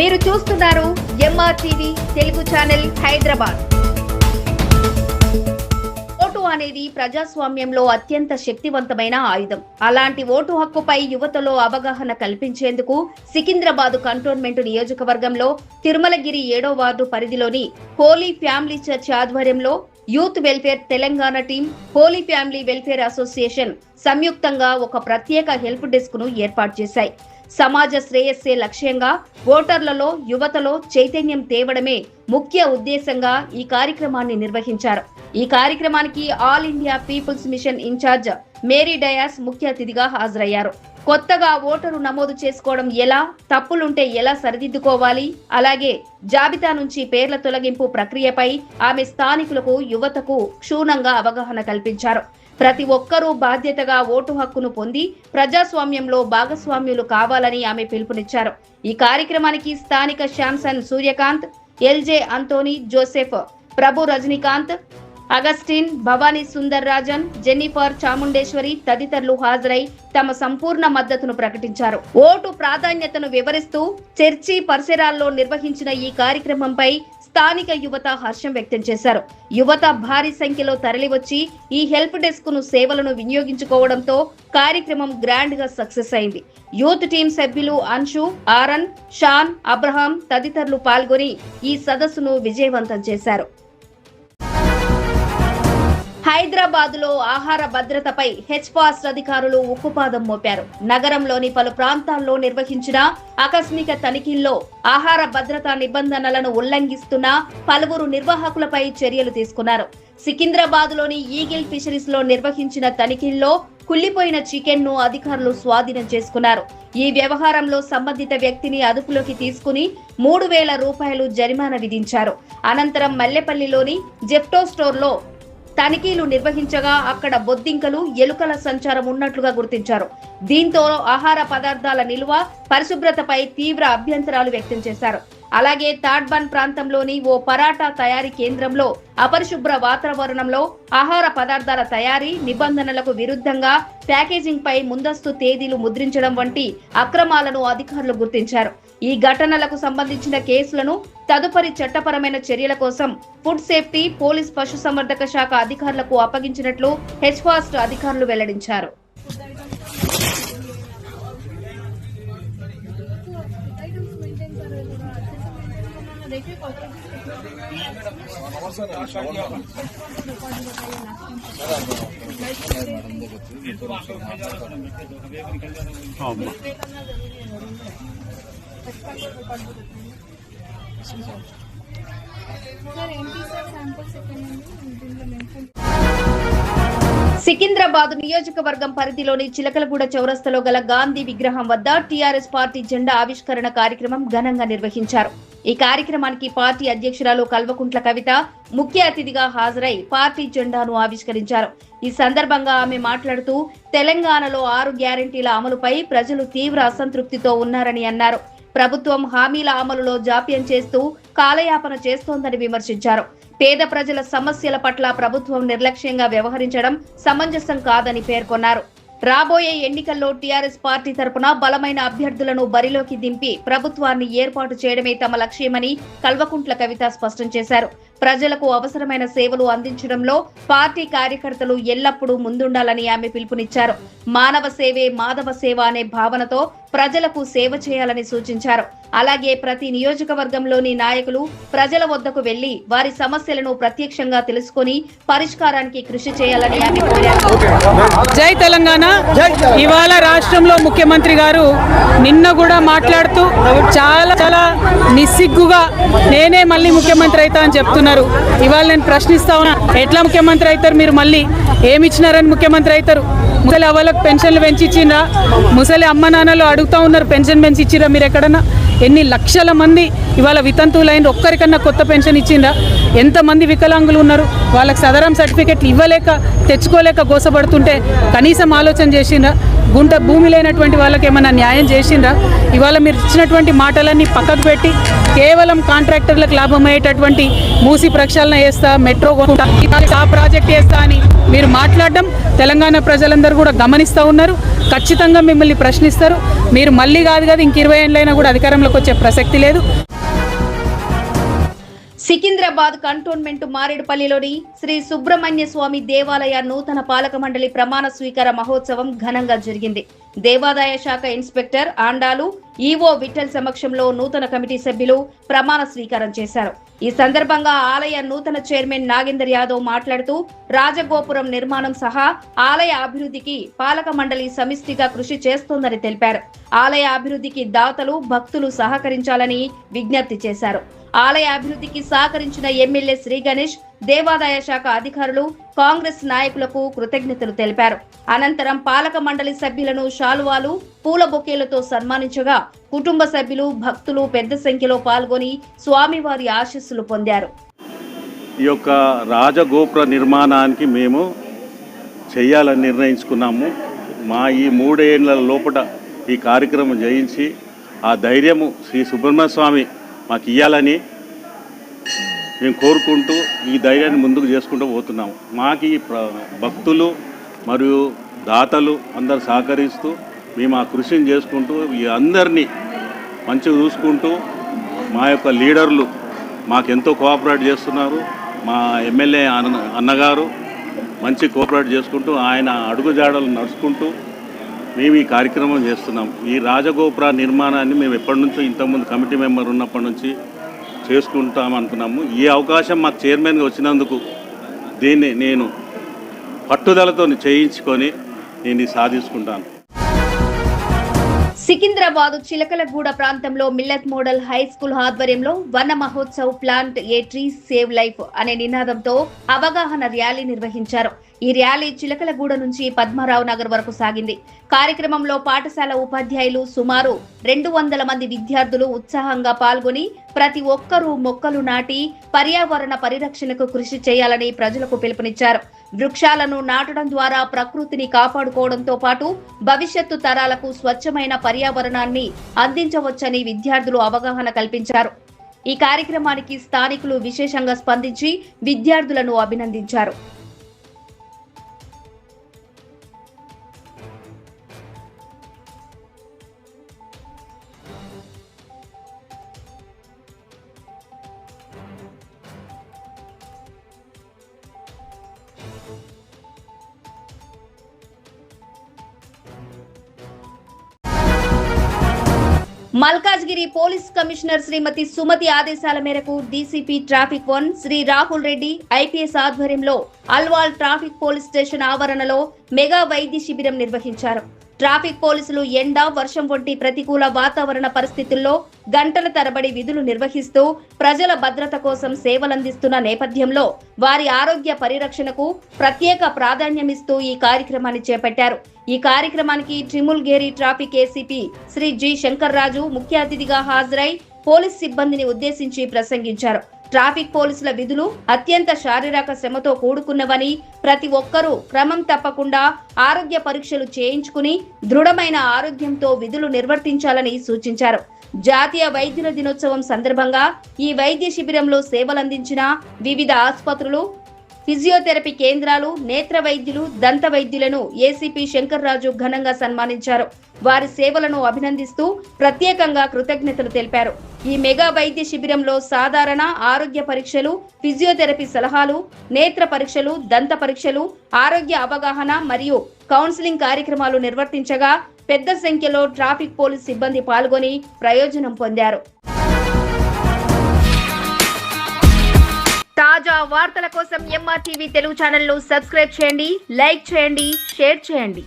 మీరు చూస్తున్నారు ఎంఆర్టీవీ Telugu channel Hyderabad. Vote అనేది ప్రజాస్వామ్యంలో అత్యంత శక్తివంతమైన ఆయుధం. అలాంటి ఓటు హక్కుపై యువతలో అవగాహన కల్పించేందుకు సికింద్రాబాద్ కంటోన్మెంట్ నియోజకవర్గంలో తిరుమలగిరి 7వ వార్డు పరిధిలోని హోలీ ఫ్యామిలీ చర్చ్ ఆధ్వర్యంలో youth welfare Telangana team, holy family welfare association సంయుక్తంగా ఒక ప్రత్యేక హెల్ప్ డెస్క్ ను ఏర్పాటు చేశాయి. సమాజ శ్రేయస్సే లక్ష్యంగా ఓటర్లలో, యువతలో చైతన్యం తేవడమే ముఖ్య ఉద్దేశంగా ఈ కార్యక్రమాన్ని నిర్వహించారు. ఈ కార్యక్రమానికి all India people's mission incharge Mary Dias ముఖ్య అతిథిగా హాజరయ్యారు. కొత్తగా ఓటరు నమోదు చేసుకోవడం ఎలా, తప్పులుంటే ఎలా సరిదిద్దుకోవాలి, అలాగే జాబితా నుంచి పేర్ల తొలగింపు ప్రక్రియపై ఆమె స్థానికులకు, యువతకు క్షుణ్ణంగా అవగాహన కల్పించారు. ప్రతి ఒక్కరూ బాధ్యతగా ఓటు హక్కును పొంది ప్రజాస్వామ్యంలో భాగస్వామ్యులు కావాలని ఆమె పిలుపునిచ్చారు. ఈ కార్యక్రమానికి స్థానిక శాంసన్ సూర్యకాంత్, ఎల్జే అంతోని, జోసెఫ్, ప్రభు రజనీకాంత్, అగస్టిన్, భవానీ సుందర్ రాజన్, జెన్నిఫర్, చాముండేశ్వరి తదితరులు హాజరై తమ సంపూర్ణ మద్దతును ప్రకటించారు. ఓటు ప్రాధాన్యతను వివరిస్తూ చర్చి పరిసరాల్లో నిర్వహించిన ఈ కార్యక్రమంపై స్థానిక యువత హర్షం వ్యక్తం చేశారు. యువత భారీ సంఖ్యలో తరలివచ్చి ఈ హెల్ప్ డెస్క్ ను సేవలను వినియోగించుకోవడంతో కార్యక్రమం గ్రాండ్ గా సక్సెస్ అయింది. యూత్ టీం సభ్యులు అన్షు, ఆరన్, షాన్, అబ్రహాం తదితరులు పాల్గొని ఈ సదస్సును విజయవంతం చేశారు. హైదరాబాద్ లో ఆహార భద్రతపై హెచ్పాస్ట్ అధికారులు ఉక్కుపాదం మోపారు. నగరంలోని పలు ప్రాంతాల్లో నిర్వహించిన ఆకస్మిక తనిఖీల్లో ఆహార భద్రతా నిబంధనలను ఉల్లంఘిస్తున్న పలువురు నిర్వాహకులపై చర్యలు తీసుకున్నారు. సికింద్రాబాద్ లోని ఈగిల్ ఫిషరీస్ లో నిర్వహించిన తనిఖీల్లో కుళ్లిపోయిన చికెన్ ను అధికారులు స్వాధీనం చేసుకున్నారు. ఈ వ్యవహారంలో సంబంధిత వ్యక్తిని అదుపులోకి తీసుకుని 3,000 రూపాయలు జరిమానా విధించారు. అనంతరం మల్లెపల్లిలోని జెఫ్టో స్టోర్ లో తనిఖీలు నిర్వహించగా అక్కడ బొద్దింకలు, ఎలుకల సంచారం ఉన్నట్లుగా గుర్తించారు. దీంతో ఆహార పదార్థాల నిల్వ, పరిశుభ్రతపై తీవ్ర అభ్యంతరాలు వ్యక్తం చేశారు. అలాగే తాడ్బాన్ ప్రాంతంలోని ఓ పరాటా తయారీ కేంద్రంలో అపరిశుభ్ర వాతావరణంలో ఆహార పదార్థాల తయారీ నిబంధనలకు విరుద్ధంగా ప్యాకేజింగ్ పై ముందస్తు తేదీలు ముద్రించడం వంటి అక్రమాలను అధికారులు గుర్తించారు. ఈ ఘటనలకు సంబంధించిన కేసులను తదుపరి చట్టపరమైన చర్యల కోసం ఫుడ్ సేఫ్టీ, పోలీస్, పశుసంవర్ధక శాఖ అధికారులకు అప్పగించినట్లు హెచ్పాస్ట్ అధికారులు వెల్లడించారు. సికింద్రాబాద్ నియోజకవర్గం పరిధిలోని చిలకలగూడ చౌరస్తాలో గల గాంధీ విగ్రహం వద్ద టీఆర్ఎస్ పార్టీ జెండా ఆవిష్కరణ కార్యక్రమం ఘనంగా నిర్వహించారు. ఈ కార్యక్రమానికి పార్టీ అధ్యక్షురాలు కల్వకుంట్ల కవిత ముఖ్య అతిథిగా హాజరై పార్టీ జెండాను ఆవిష్కరించారు. ఈ సందర్భంగా ఆమె మాట్లాడుతూ తెలంగాణలో 6 గ్యారెంటీల అమలుపై ప్రజలు తీవ్ర అసంతృప్తితో ఉన్నారని అన్నారు. ప్రభుత్వం హామీల అమలులో జాప్యం చేస్తూ కాలయాపన చేస్తోందని విమర్శించారు. పేద ప్రజల సమస్యల పట్ల ప్రభుత్వం నిర్లక్ష్యంగా వ్యవహరించడం సమంజసం కాదని పేర్కొన్నారు. రాబోయే ఎన్నికల్లో టీఆర్ఎస్ పార్టీ తరపున బలమైన అభ్యర్థులను బరిలోకి దింపి ప్రభుత్వాన్ని ఏర్పాటు చేయడమే తమ లక్ష్యమని కల్వకుంట్ల కవిత స్పష్టం చేశారు. ప్రజలకు అవసరమైన సేవలు అందించడంలో పార్టీ కార్యకర్తలు ఎల్లప్పుడూ ముందుండాలని ఆమె పిలుపునిచ్చారు. మానవ సేవే మాధవ సేవ అనే భావనతో ప్రజలకు సేవ చేయాలని సూచించారు. అలాగే ప్రతి నియోజకవర్గంలోని నాయకులు ప్రజల వద్దకు వెళ్లి వారి సమస్యలను ప్రత్యక్షంగా తెలుసుకుని పరిష్కారానికి కృషి చేయాలని ఆమె కోరారు. జై తెలంగాణ. ఇవాళ రాష్ట్రంలో ముఖ్యమంత్రి గారు నిన్న కూడా మాట్లాడుతూ చాలా నిస్సిగ్గుగా నేనే మళ్ళీ ముఖ్యమంత్రి అవుతా అని చెప్తున్నారు. ఇవాళ నేను ప్రశ్నిస్తా ఉన్నా, ఎట్లా ముఖ్యమంత్రి అవుతారు? మీరు మళ్ళీ ఏమి ఇచ్చినారని ముఖ్యమంత్రి అవుతారు? ముసలి అవ్వలకు పెన్షన్లు పెంచి ఇచ్చిండ్రా? ముసలి అమ్మ నాన్నలు అడుగుతా ఉన్నారు, పెన్షన్ పెంచి ఇచ్చిరా? మీరు ఎక్కడన్నా ఎన్ని లక్షల మంది ఇవాళ వితంతువులైన ఒక్కరికన్నా కొత్త పెన్షన్ ఇచ్చిండ్రా? ఎంతమంది వికలాంగులు ఉన్నారు? వాళ్ళకి సదరం సర్టిఫికెట్లు ఇవ్వలేక తెచ్చుకోలేక గోసపడుతుంటే కనీసం ఆలోచన చేసిండ్రా? గుంట భూమి లేనటువంటి వాళ్ళకి ఏమైనా న్యాయం చేసిండ్రా? ఇవాళ మీరు ఇచ్చినటువంటి మాటలన్నీ పక్కకు పెట్టి కేవలం కాంట్రాక్టర్లకు లాభమయ్యేటటువంటి మూసి ప్రక్షాళన చేస్తా, మెట్రో ఆ ప్రాజెక్ట్ చేస్తా అని మీరు మాట్లాడడం తెలంగాణ ప్రజలందరూ ప్రజలందరూ కూడా గమనిస్తూ ఉన్నారు. ఖచ్చితంగా మిమ్మల్ని ప్రశ్నిస్తారు. మీరు మళ్ళీ కాదు ఇంక 20 ఏళ్ళైనా కూడా అధికారంలోకి వచ్చే ప్రసక్తి లేదు. సికింద్రాబాద్ కంటోన్మెంట్ మారేడుపల్లిలోని శ్రీ సుబ్రహ్మణ్య స్వామి దేవాలయ నూతన పాలక మండలి ప్రమాణ స్వీకార మహోత్సవం ఘనంగా జరిగింది. దేవాదాయ శాఖ ఇన్స్పెక్టర్ ఆండాలు, ఈవో విఠల్ సమక్షంలో నూతన కమిటీ సభ్యులు ప్రమాణ స్వీకారం చేశారు. ఈ సందర్భంగా ఆలయ నూతన చైర్మన్ నాగేందర్ యాదవ్ మాట్లాడుతూ రాజగోపురం నిర్మాణం సహా ఆలయ అభివృద్ధికి పాలక మండలి సమిష్టిగా కృషి చేస్తోందని తెలిపారు. ఆలయ అభివృద్ధికి దాతలు, భక్తులు సహకరించాలని విజ్ఞప్తి చేశారు. ఆలయ అభివృద్ధికి సహకరించిన ఎమ్మెల్యే శ్రీ గణేష్, దేవాదాయ శాఖ అధికారులు, కాంగ్రెస్ నాయకులకు కృతజ్ఞతలు తెలిపారు. అనంతరం పాలక మండలి సభ్యులను శాలువాలు, పూల బొకేలతో సన్మానించగా కుటుంబ సభ్యులు, భక్తులు పెద్ద సంఖ్యలో పాల్గొని స్వామివారి ఆశీస్సులు పొందారు. ఈ యొక్క రాజగోపుర నిర్మాణానికి మేము చేయాలని నిర్ణయించుకున్నాము. మా ఈ 3 ఏళ్ల లోపల ఈ కార్యక్రమం చేయించి ఆ ధైర్యము శ్రీ సుబ్రహ్మణ్య స్వామి మాకు ఇవ్వాలని మేము కోరుకుంటూ ఈ ధైర్యాన్ని ముందుకు చేసుకుంటూ పోతున్నాము. మాకు ఈ భక్తులు మరియు దాతలు అందరు సహకరిస్తూ మేము ఆ కృషిని చేసుకుంటూ ఈ అందరినీ మంచిగా చూసుకుంటూ మా యొక్క లీడర్లు మాకెంతో కోఆపరేట్ చేస్తున్నారు. మా ఎమ్మెల్యే అన్నగారు మంచి కోఆపరేట్ చేసుకుంటూ ఆయన అడుగుజాడలు నడుచుకుంటూ మేము ఈ కార్యక్రమం చేస్తున్నాం. ఈ రాజగోపుర నిర్మాణాన్ని మేము ఎప్పటి నుంచో ఇంతకుముందు కమిటీ మెంబర్ ఉన్నప్పటి నుంచి చేసుకుంటాం అనుకున్నాము. ఈ అవకాశం మాకు చైర్మన్గా వచ్చినందుకు దీన్ని నేను పట్టుదలతో చేయించుకొని నేను సాధించుకుంటాను. సికింద్రాబాద్ చిలకలగూడ ప్రాంతంలో మిల్లెట్ మోడల్ హై స్కూల్ ఆధ్వర్యంలో వన మహోత్సవ్ ప్లాంట్ ఏ ట్రీ సేవ్ లైఫ్ అనే నినాదంతో అవగాహన ర్యాలీ నిర్వహించారు. ఈ ర్యాలీ చిలకలగూడ నుంచి పద్మారావు నగర్ వరకు సాగింది. కార్యక్రమంలో పాఠశాల ఉపాధ్యాయులు సుమారు 200 మంది విద్యార్థులు ఉత్సాహంగా పాల్గొని ప్రతి ఒక్కరూ మొక్కలు నాటి పర్యావరణ పరిరక్షణకు కృషి చేయాలని ప్రజలకు పిలుపునిచ్చారు. వృక్షాలను నాటడం ద్వారా ప్రకృతిని కాపాడుకోవడంతో పాటు భవిష్యత్తు తరాలకు స్వచ్ఛమైన పర్యావరణాన్ని అందించవచ్చని విద్యార్థులు అవగాహన కల్పించారు. ఈ కార్యక్రమానికి స్థానికులు విశేషంగా స్పందించి విద్యార్థులను అభినందించారు. మల్కాజ్గిరి పోలీస్ కమిషనర్ శ్రీమతి సుమతి ఆదేశాల మేరకు DCP traffic 1 Shri Rahul Reddy IPS ఆధ్వర్యంలో అల్వాల్ ట్రాఫిక్ పోలీస్ స్టేషన్ ఆవరణలో మెగా వైద్య శిబిరం నిర్వహించారు. ట్రాఫిక్ పోలీసులు ఎండ, వర్షం వంటి ప్రతికూల వాతావరణ పరిస్థితుల్లో గంటల తరబడి విధులు నిర్వహిస్తూ ప్రజల భద్రత కోసం సేవలందిస్తున్న నేపథ్యంలో వారి ఆరోగ్య పరిరక్షణకు ప్రత్యేక ప్రాధాన్యమిస్తూ ఈ కార్యక్రమాన్ని చేపట్టారు. ఈ కార్యక్రమానికి Trimulgherry traffic ACP Shri G Shankar Raju ముఖ్య అతిథిగా హాజరై పోలీస్ సిబ్బందిని ఉద్దేశించి ప్రసంగించారు. ట్రాఫిక్ పోలీసుల విధులు అత్యంత శారీరక శ్రమతో కూడుకున్నవని, ప్రతి ఒక్కరూ క్రమం తప్పకుండా ఆరోగ్య పరీక్షలు చేయించుకుని దృఢమైన ఆరోగ్యంతో విధులు నిర్వర్తించాలని సూచించారు. జాతీయ వైద్యుల దినోత్సవం సందర్భంగా ఈ వైద్య శిబిరంలో సేవలందించిన వివిధ ఆసుపత్రులు, ఫిజియోథెరపీ కేంద్రాలు, నేత్ర వైద్యులు, దంత వైద్యులను ఏసీపీ శంకర్ రాజు ఘనంగా సన్మానించారు. వారి సేవలను అభినందిస్తూ ప్రత్యేకంగా కృతజ్ఞతలు తెలిపారు. ఈ మెగా వైద్య శిబిరంలో సాధారణ ఆరోగ్య పరీక్షలు, ఫిజియోథెరపీ సలహాలు, నేత్ర పరీక్షలు, దంత పరీక్షలు, ఆరోగ్య అవగాహన మరియు కౌన్సిలింగ్ కార్యక్రమాలు నిర్వర్తించగా పెద్ద సంఖ్యలో ట్రాఫిక్ పోలీస్ సిబ్బంది పాల్గొని ప్రయోజనం పొందారు. తాజా వార్తల కోసం ఎంఆర్టీవీ తెలుగు ఛానల్ ను సబ్స్క్రైబ్ చేయండి, లైక్ చేయండి, షేర్ చేయండి.